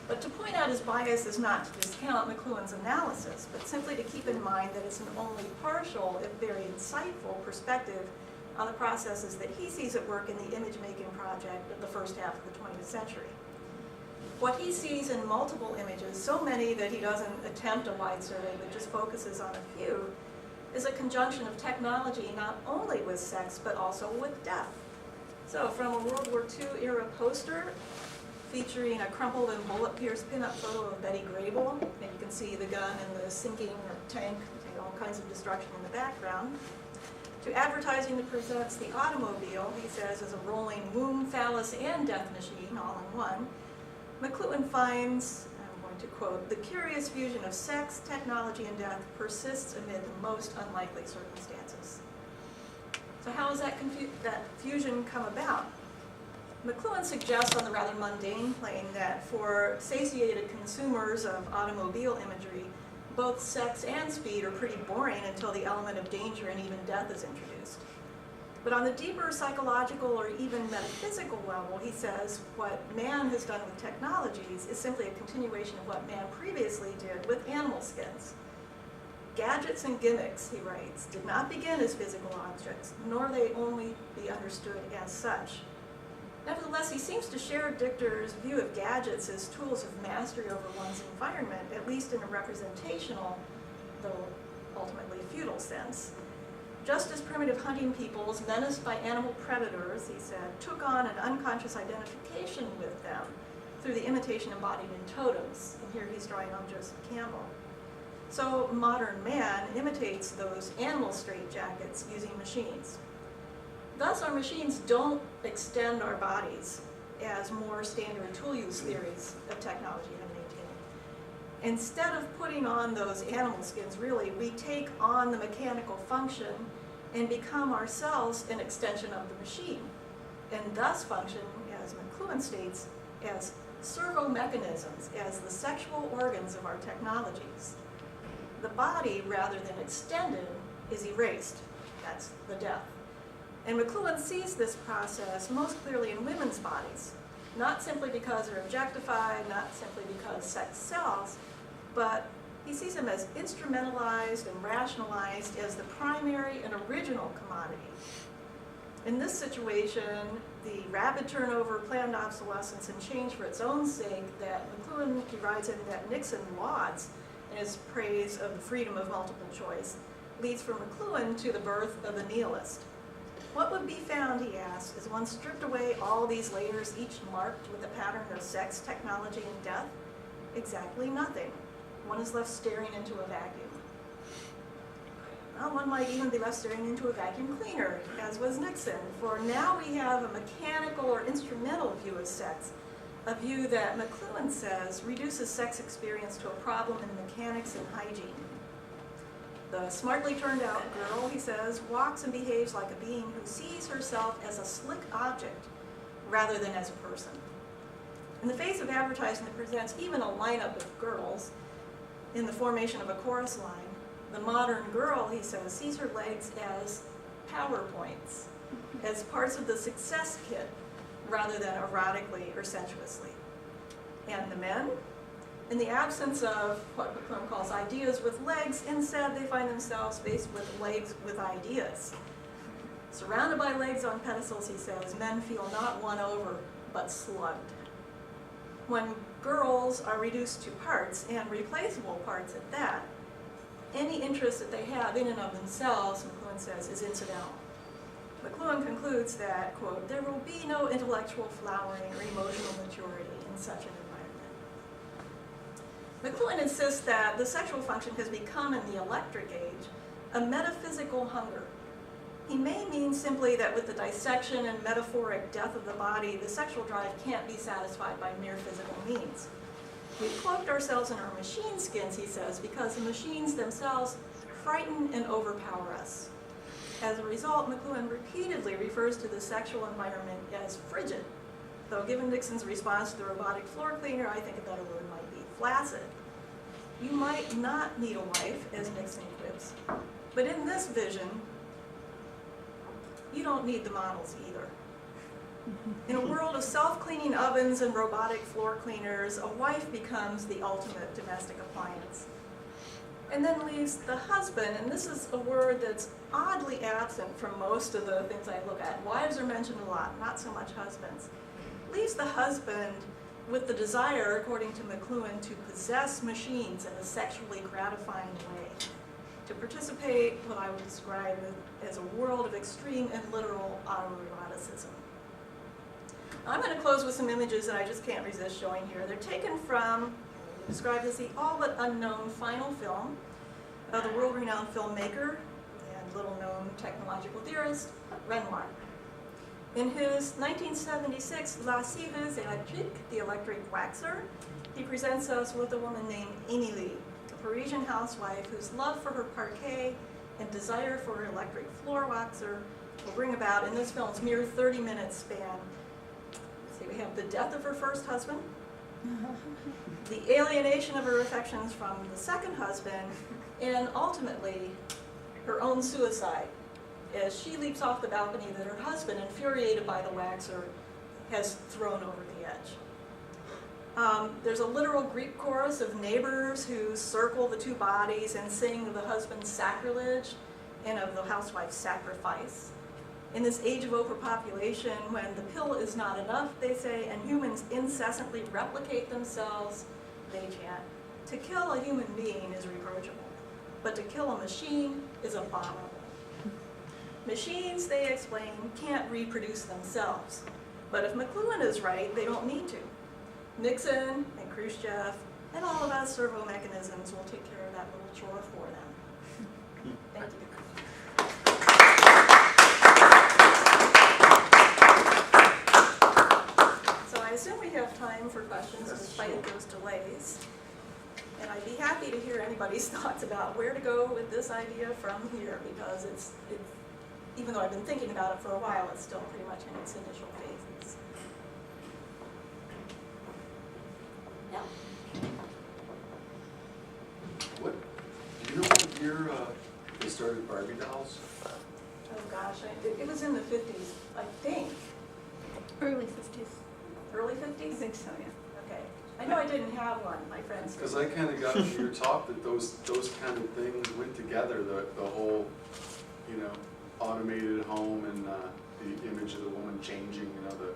But to point out his bias is not to discount McLuhan's analysis, but simply to keep in mind that it's an only partial, if very insightful, perspective on the processes that he sees at work in the image-making project of the first half of the 20th century. What he sees in multiple images, so many that he doesn't attempt a wide survey but just focuses on a few, is a conjunction of technology not only with sex but also with death. So from a World War II era poster featuring a crumpled and bullet-pierced pinup photo of Betty Grable, and you can see the gun and the sinking tank, all kinds of destruction in the background, to advertising that presents the automobile, he says, as a rolling womb, phallus, and death machine all in one. McLuhan finds, I'm going to quote, the curious fusion of sex, technology, and death persists amid the most unlikely circumstances. So how has that fusion come about? McLuhan suggests on the rather mundane plane that for satiated consumers of automobile imagery, both sex and speed are pretty boring until the element of danger and even death is introduced. But on the deeper psychological or even metaphysical level, he says what man has done with technologies is simply a continuation of what man previously did with animal skins. Gadgets and gimmicks, he writes, did not begin as physical objects, nor they only be understood as such. Nevertheless, he seems to share Dichter's view of gadgets as tools of mastery over one's environment, at least in a representational, though ultimately futile sense. Just as primitive hunting peoples, menaced by animal predators, he said, took on an unconscious identification with them through the imitation embodied in totems. And here he's drawing on Joseph Campbell. So modern man imitates those animal straitjackets using machines. Thus, our machines don't extend our bodies as more standard tool use theories of technology have maintained. Instead of putting on those animal skins, really, we take on the mechanical function and become ourselves an extension of the machine, and thus function, as McLuhan states, as servo mechanisms, as the sexual organs of our technologies. The body, rather than extended, is erased. That's the death. And McLuhan sees this process most clearly in women's bodies, not simply because they're objectified, not simply because sex sells, but he sees them as instrumentalized and rationalized as the primary and original commodity. In this situation, the rapid turnover, planned obsolescence, and change for its own sake that McLuhan derides in that Nixon lauds in his praise of the freedom of multiple choice, leads for McLuhan to the birth of the nihilist. What would be found, he asks, is one stripped away all these layers, each marked with a pattern of sex, technology, and death? Exactly nothing. One is left staring into a vacuum. Well, one might even be left staring into a vacuum cleaner, as was Nixon, for now we have a mechanical or instrumental view of sex, a view that McLuhan says reduces sex experience to a problem in mechanics and hygiene. The smartly turned out girl, he says, walks and behaves like a being who sees herself as a slick object rather than as a person. In the face of advertising that presents even a lineup of girls in the formation of a chorus line, the modern girl, he says, sees her legs as PowerPoints, as parts of the success kit rather than erotically or sensuously. And the men? In the absence of what McLuhan calls ideas with legs, instead they find themselves faced with legs with ideas. Surrounded by legs on pedestals, he says, men feel not won over, but slugged. When girls are reduced to parts, and replaceable parts at that, any interest that they have in and of themselves, McLuhan says, is incidental. McLuhan concludes that, quote, there will be no intellectual flowering or emotional maturity in such an environment. McLuhan insists that the sexual function has become, in the electric age, a metaphysical hunger. He may mean simply that with the dissection and metaphoric death of the body, the sexual drive can't be satisfied by mere physical means. We've cloaked ourselves in our machine skins, he says, because the machines themselves frighten and overpower us. As a result, McLuhan repeatedly refers to the sexual environment as frigid, though given Nixon's response to the robotic floor cleaner, I think a better word might be flaccid. You might not need a wife, as Nixon quips, but in this vision, you don't need the models either. In a world of self-cleaning ovens and robotic floor cleaners, a wife becomes the ultimate domestic appliance. And then leaves the husband, and this is a word that's oddly absent from most of the things I look at. Wives are mentioned a lot, not so much husbands. Leaves the husband with the desire, according to McLuhan, to possess machines in a sexually gratifying way, to participate what I would describe as a world of extreme and literal autoeroticism. I'm going to close with some images that I just can't resist showing here. They're taken from, described as the all but unknown final film of the world-renowned filmmaker and little-known technological theorist, Ranney. In his 1976 La Cireuse Électrique, The Electric Waxer, he presents us with a woman named Émilie, a Parisian housewife whose love for her parquet and desire for her electric floor waxer will bring about, in this film's mere 30-minute span, we have the death of her first husband, the alienation of her affections from the second husband, and ultimately her own suicide as she leaps off the balcony that her husband, infuriated by the waxer, has thrown over the edge. There's a literal Greek chorus of neighbors who circle the two bodies and sing of the husband's sacrilege and of the housewife's sacrifice. In this age of overpopulation, when the pill is not enough, they say, and humans incessantly replicate themselves, they chant, to kill a human being is reproachable, but to kill a machine is abominable. Machines, they explain, can't reproduce themselves, but if McLuhan is right, they don't need to. Nixon and Khrushchev and all of us servo mechanisms will take care of that little chore for them. Thank you. I assume we have time for questions despite those delays. And I'd be happy to hear anybody's thoughts about where to go with this idea from here, because it's even though I've been thinking about it for a while, it's still pretty much in its initial phases. Yeah. What, do you know what year they started Barbie dolls? Oh gosh, it was in the 50s, I think. Early 50s. Early 50s? I think so, yeah. Okay. I know I didn't have one, my friends did. Because I kind of got from your talk that those kind of things went together, the whole, you know, automated home and the image of the woman changing, you know, the...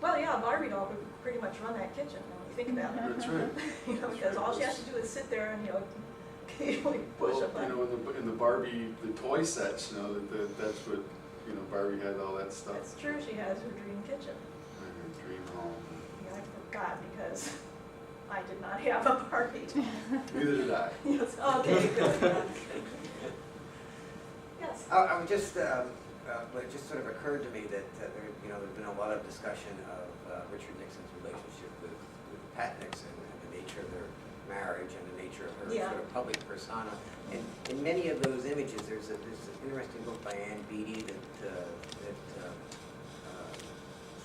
Well, yeah, a Barbie doll would pretty much run that kitchen when you think about it. That's right. You know, because all she has to do is sit there and, you know, occasionally push Well, a button. you know, in the Barbie, the toy sets, you know, that's what, you know, Barbie had all that stuff. That's true, she has her dream kitchen. Her dream home. Yeah, I forgot because I did not have a Barbie doll. Neither did I. Yes, okay, good. Yes. I would just, it just sort of occurred to me that there's been a lot of discussion of Richard Nixon's relationship with Pat Nixon and the nature of their marriage and the nature of her sort of public persona. And in many of those images, there's an interesting book by Ann Beattie that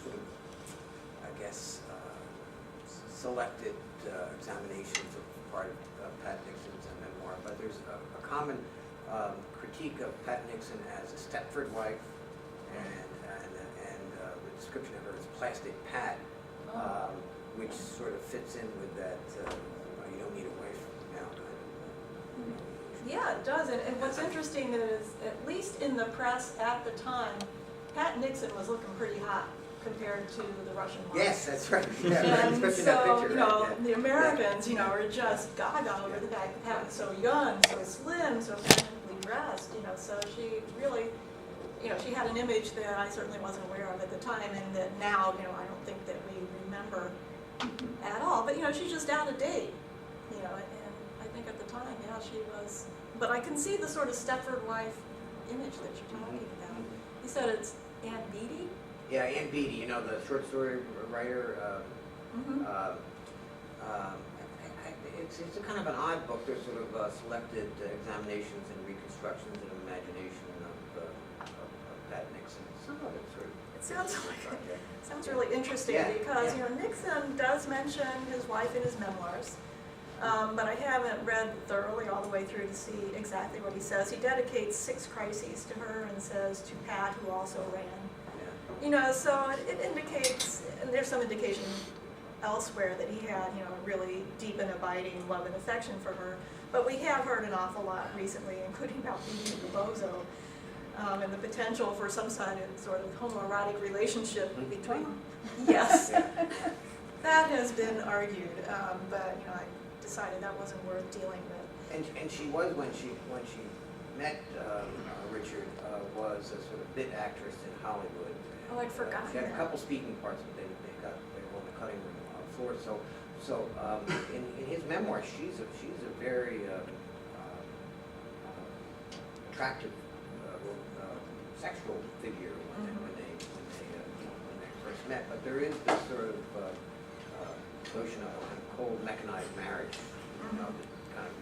sort of, I guess, selected examinations of part of Pat Nixon's memoir. But there's a common critique of Pat Nixon as a Stepford wife, and the description of her as Plastic Pat, which sort of fits in with that you don't need a wife now kind of. Yeah, it does. And what's interesting is, at least in the press at the time, Pat Nixon was looking pretty hot compared to the Russian wife. Yes, that's right. Yeah, And right. so, you know, right? the Americans, you know, are just gaga over the fact that Pat was so young, so slim, so fashionably dressed, you know, so she really, you know, she had an image that I certainly wasn't aware of at the time, and that now, you know, I don't think that we remember at all. But, you know, she's just out of date, you know, and I think at the time, yeah, she was, but I can see the sort of Stepford wife image that you're talking about. You said it's Ann Beattie? Yeah, Ann Beattie, you know, the short story writer. It's a kind of an odd book. There's sort of selected examinations and reconstructions and imagination of Pat Nixon. Some of it sort of. It sounds really interesting, Yeah, because yeah. you know, Nixon does mention his wife in his memoirs, but I haven't read thoroughly all the way through to see exactly what he says. He dedicates 6 crises to her and says to Pat, who also ran. You know, so it indicates, and there's some indication elsewhere that he had, you know, a really deep and abiding love and affection for her. But we have heard an awful lot recently, including about being the bozo, and the potential for some sort of homoerotic relationship between. Yes, that has been argued, but you know, I decided that wasn't worth dealing with. And she was, when she met Richard, was a sort of bit actress in Hollywood. Oh, I'd forgotten She had a that. couple speaking parts, but they were on the cutting room floor. So in his memoir, she's a very attractive sexual figure when they first met. But there is this sort of notion of a kind of cold, mechanized marriage, you know, that kind of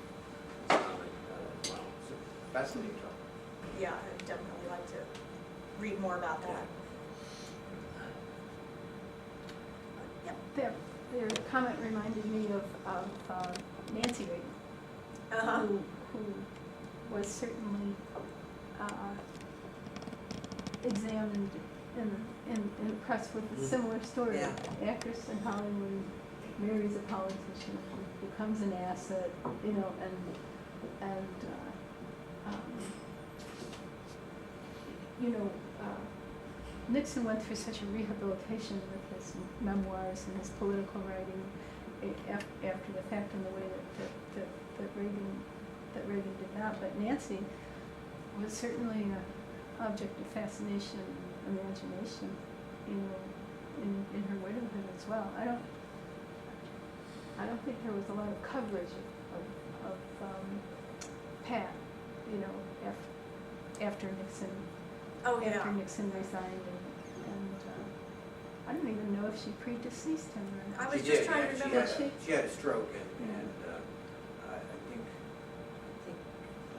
well, it's a fascinating topic. Yeah, I'd definitely like to read more about that. Their comment reminded me of Nancy Reagan, who was certainly examined and impressed with a similar story. Yeah. Actress in Hollywood marries a politician who becomes an asset, you know, and Nixon went through such a rehabilitation with his memoirs and his political writing after the fact in the way that Reagan did not. But Nancy was certainly an object of fascination and imagination, in her widowhood as well. I don't think there was a lot of coverage of Pat, after Nixon. Oh, yeah. After Nixon resigned, and I don't even know if she predeceased him or not. I was She just did, trying yeah, to remember. She had a stroke, and Yeah. I think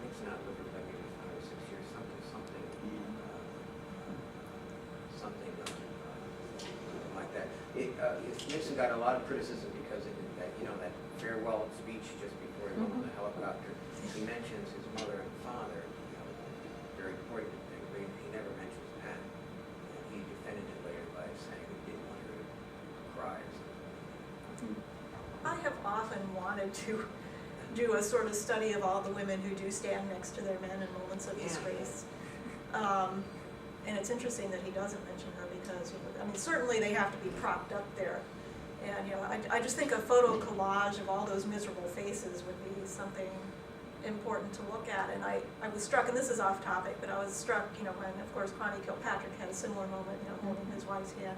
Nixon outlived her by maybe 5 or 6 years, something like that. Nixon got a lot of criticism because of that, that farewell speech just before he went on the helicopter. He mentions his mother and father, very important thing, but he never mentions Pat. And he defended it later by saying he didn't want her to cry or something. I have often wanted to do a sort of study of all the women who do stand next to their men in moments of disgrace. And it's interesting that he doesn't mention her because, certainly they have to be propped up there. And, I just think a photo collage of all those miserable faces would be something important to look at. And I was struck, and this is off topic, but I was struck, when, of course, Connie Kilpatrick had a similar moment, holding his wife's hand.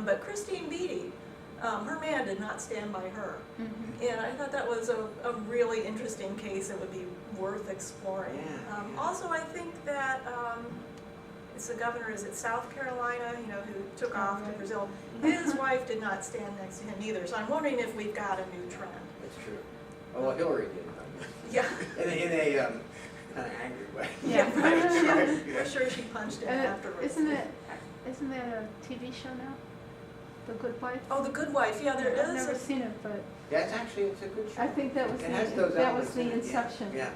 But Christine Beattie, her man did not stand by her. Mm-hmm. And I thought that was a really interesting case that would be worth exploring. Also, I think that it's the governor, is it South Carolina, who took off to Brazil. His wife did not stand next to him either. So I'm wondering if we've got a new trend. That's true. Oh, well, Hillary did. Yeah. In a kind of angry way. Yeah, right. I'm sure she punched him afterwards. Isn't that a TV show now? The Good Wife? Oh, The Good Wife. Yeah, there is. I've never seen it, but Yeah, it's a good show. I think that was It has those elements the in it, yeah. inception. Yeah.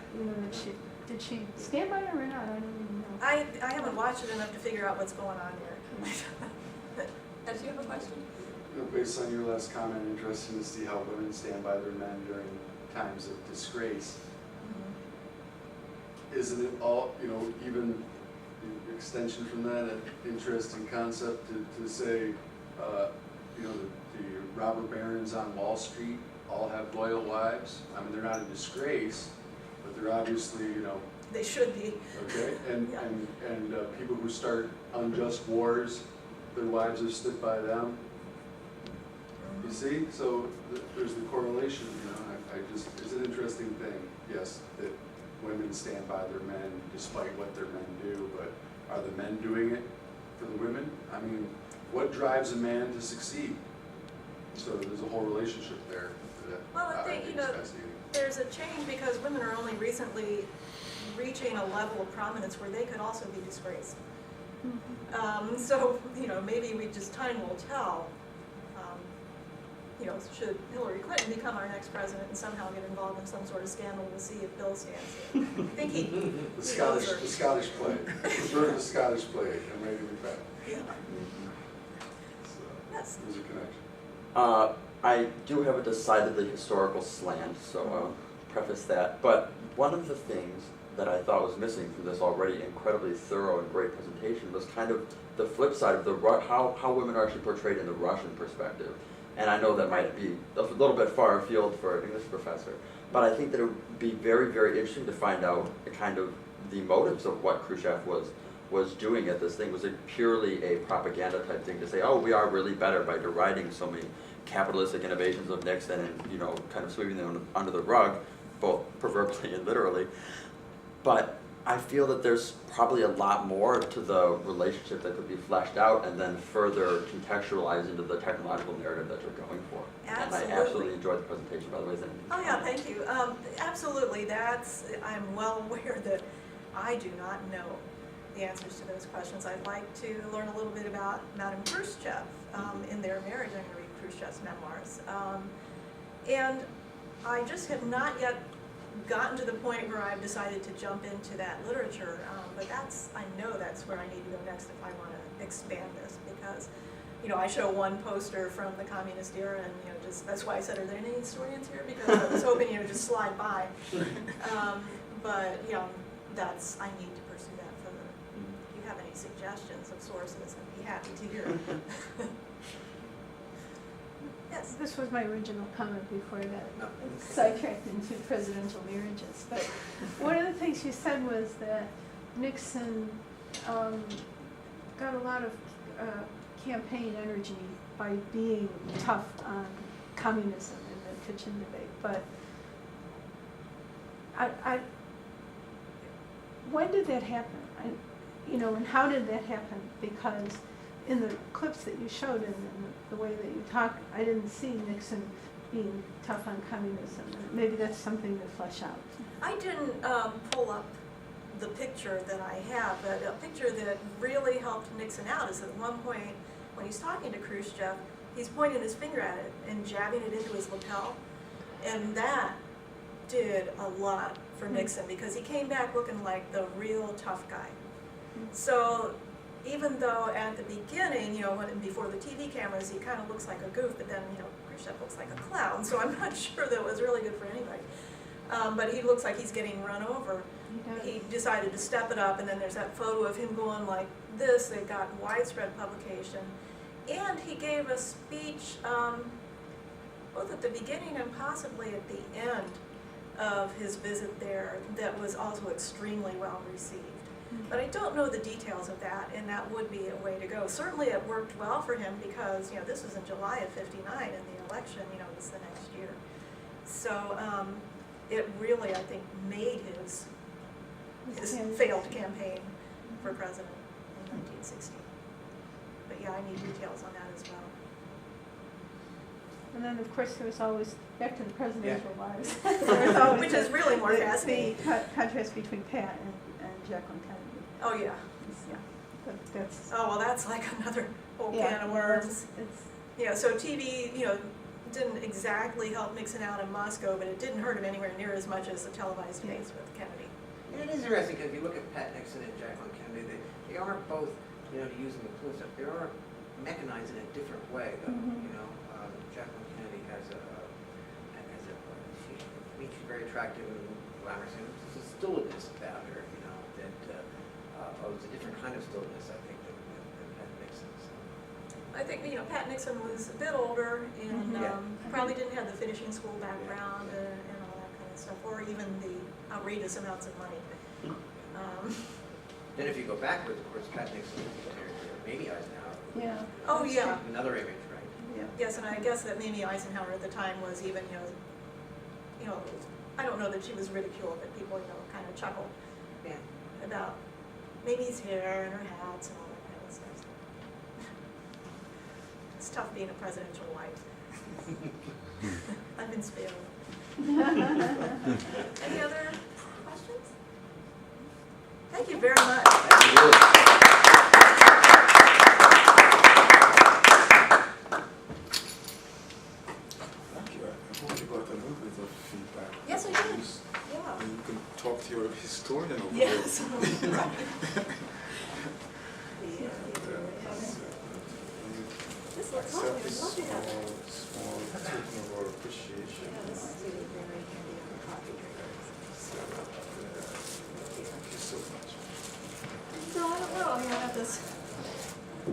Did she stand by her or not? I don't even know. I haven't watched it enough to figure out what's going on here. Do you have a question? Based on your last comment, interesting to see how women stand by their men during times of disgrace. Isn't it all, even the extension from that, an interesting concept to say, the robber barons on Wall Street all have loyal wives? I mean, they're not a disgrace, but they're obviously, They should be. okay, and Yeah. people who start unjust wars, their wives have stood by them. You see, so there's the correlation, it's an interesting thing, yes, that women stand by their men despite what their men do, but are the men doing it for the women? I mean, what drives a man to succeed? So there's a whole relationship there that Well, I think, is fascinating. there's a change because women are only recently reaching a level of prominence where they could also be disgraced. So, maybe time will tell. Should Hillary Clinton become our next president and somehow get involved in some sort of scandal, we'll see if Bill stands here. I think The Scottish play. The Scottish play. I'm ready to be back. Yeah. So, Yes. there's a connection. I do have a decidedly historical slant, so I'll preface that. But one of the things that I thought was missing from this already incredibly thorough and great presentation was kind of the flip side of how women are actually portrayed in the Russian perspective. And I know that might be a little bit far afield for an English professor, but I think that it would be very, very interesting to find out the motives of what Khrushchev was doing at this thing. Was it purely a propaganda type thing to say, oh, we are really better by deriding so many capitalistic innovations of Nixon and kind of sweeping them under the rug, both proverbially and literally. But I feel that there's probably a lot more to the relationship that could be fleshed out and then further contextualized into the technological narrative that you're going for. Absolutely. And I absolutely enjoyed the presentation, by the way. Oh yeah, thank you. Absolutely, I'm well aware that I do not know the answers to those questions. I'd like to learn a little bit about Madame Khrushchev in their marriage. I'm going to read Khrushchev's memoirs. And I just have not yet gotten to the point where I've decided to jump into that literature, but I know that's where I need to go next if I want to expand this, because I show one poster from the communist era, and that's why I said, are there any historians here? Because I was hoping just slide by. But I need to pursue that further. Do you have any suggestions of sources, I'd be happy to hear. Yes. This was my original comment before I got No. sidetracked into presidential marriages. But one of the things you said was that Nixon got a lot of campaign energy by being tough on communism in the kitchen debate. But when did that happen? And how did that happen? Because in the clips that you showed and the way that you talked, I didn't see Nixon being tough on communism. Maybe that's something to flesh out. I didn't pull up the picture that I have, but a picture that really helped Nixon out is at one point when he's talking to Khrushchev, he's pointing his finger at it and jabbing it into his lapel, and that did a lot for Nixon because he came back looking like the real tough guy. So even though at the beginning, before the TV cameras, he kind of looks like a goof, but then, Khrushchev looks like a clown, so I'm not sure that was really good for anybody. But he looks like he's getting run over. He decided to step it up, and then there's that photo of him going like this that got widespread publication. And he gave a speech both at the beginning and possibly at the end of his visit there that was also extremely well received. But I don't know the details of that, and that would be a way to go. Certainly it worked well for him because, this was in July of '59, and the election, was the next year. So it really, I think, made his failed campaign for president in 1960. But yeah, I need details on that as well. And then, of course, there was always, back to the presidential lives, Which is really more fascinating. The contrast between Pat and Jacqueline Kennedy. Oh, yeah. That's Oh, well, that's like another whole can of worms. So TV, didn't exactly help Nixon out in Moscow, but it didn't hurt him anywhere near as much as the televised debates with Kennedy. And it is interesting because if you look at Pat Nixon and Jacqueline Kennedy, they are both, to use them as stuff, they are mechanized in a different way, though. Jacqueline Kennedy she's very attractive and glamorous, and there's a stillness about her, it's a different kind of stillness, I think, than Pat Nixon. So. I think, Pat Nixon was a bit older and probably didn't have the finishing school background and all that kind of stuff, or even the outrageous amounts of money. Then if you go backwards, of course, Pat Nixon was Mamie Eisenhower. Yeah. Oh, yeah. Another image, right? Yeah. Yes, and I guess that Mamie Eisenhower at the time was even, I don't know that she was ridiculed, but people, kind of chuckled about Mamie's hair and her hats and all that kind of stuff. It's tough being a presidential wife. I've been spared. Any other questions? Thank you very much. Thank you. Thank you. I hope you got a little bit of feedback. Yes, I did. Yeah. And you can talk to your historian over Yes. there. Right. This looks lovely. I'd love to have it. Small token of our appreciation. This is really very handy for coffee drinkers. Thank you so much. So I don't know, I have this,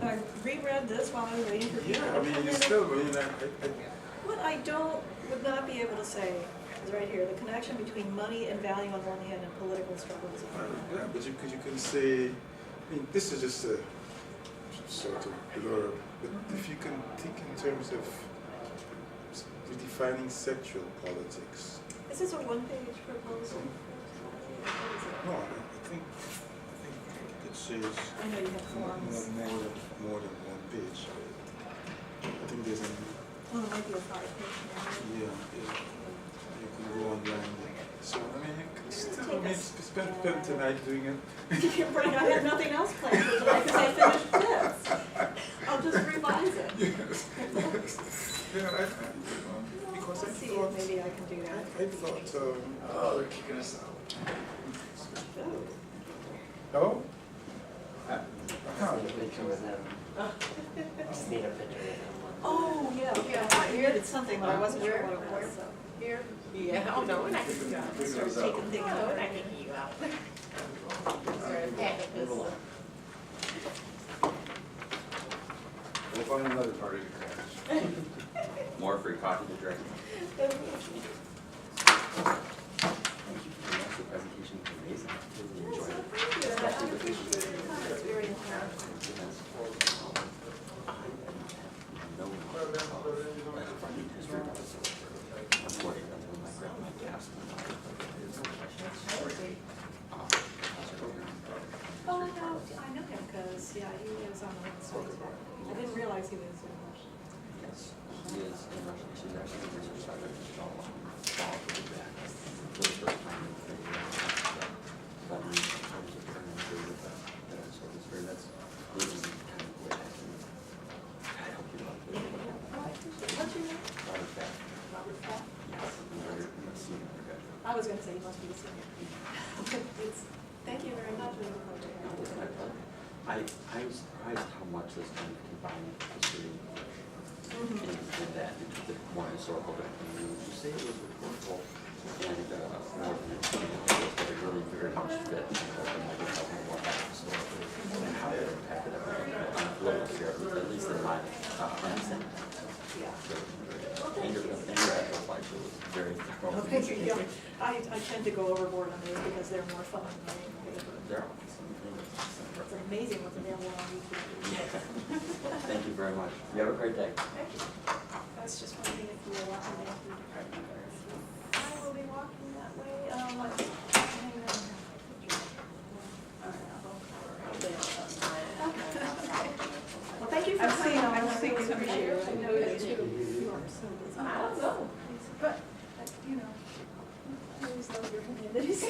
I reread this while I was waiting for people. Yeah, I mean, you still, What I would not be able to say is right here, the connection between money and value on one hand and political struggles on the other. yeah, but you can say, this is just a sort of blurb, but if you can think in terms of redefining sexual politics. Is this a one-page proposal? No, I think it says I know you have forms. more than one page. I think there's an, Oh, it might be a 5-page now. yeah, you can go online. So, you can still, spend tonight doing it. You're right, I have nothing else planned for tonight because I finished this. I'll just revise it. Yeah, because Let's see if maybe I can do that. I thought, Oh, they're kicking us out. oh? Just need a picture of him. Oh, yeah, okay. I thought you did something, but I wasn't sure what it was, so. Here? Yeah, oh no, we're not kicking you out. Start taking things No, we're out. not kicking you out. Sorry, yeah, because We'll find another party to crash. More free coffee to drink. Thank you very much. The presentation was amazing. I really enjoyed it. Especially the It's very important. Unfortunately, my grandma passed. Oh, I know him, because, yeah, he was on the website. I didn't realize he was in Russia. Yes, she is in Russia. She's actually a research project in Charlotte. For the back. For the first time in 3 years. But I was a turn and through with that. So it's very, that's really kind of what I can help you out with. What's your name? Robert Beck. Robert Beck? Yes, I'm very senior graduate. I was going to say he must be a senior. Thank you very much. It's my pleasure. I was surprised how much this kind of combined history and that into the more historical background. You say it was rhetorical and more than anything else, but it really very much fit in what the Michael Helton more about historically and how it impacted everything on a political sphere, at least in my understanding. And your actual slideshow was very thorough. Oh, thank you. Yeah. I tend to go overboard on those because they're more fun than my paper. There are some things. It's amazing what's available on YouTube. Thank you very much. You have a great day. Thank you. I was just wondering if you were walking down through the department or if I will be walking that way. Hang on. All right, I'll go over there. Okay. Well, thank you for coming. I've seen some of you. I know you too. You are so busy. I don't know. But, you know, I always love your communities.